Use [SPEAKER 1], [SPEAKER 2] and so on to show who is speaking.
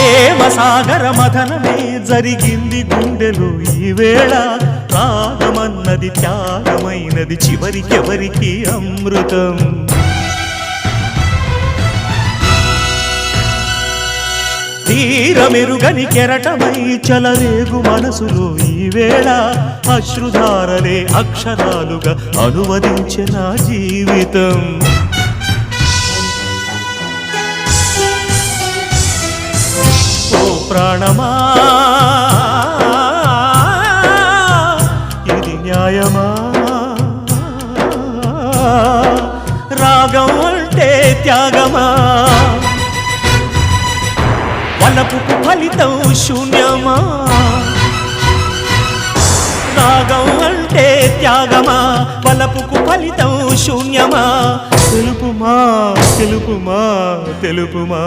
[SPEAKER 1] ప్రేమ సాగర మథనమే జరిగింది గుండెలో ఈ వేళ రాగమన్నది త్యాగమైనది చివరికెవరికి అమృతం తీరమెరుగని కెరటమై చలరేగు మనసులో ఈ వేళ అశ్రుధారలే అక్షరాలుగా అనువదించిన జీవితం ఓ ప్రాణమా ఇది న్యాయమా రాగం అంటే త్యాగమా వలపుకు ఫలితం శూన్యమా రాగం అంటే త్యాగమా వలపుకు ఫలితం శూన్యమా తెలుపుమా తెలుపుమా తెలుపుమా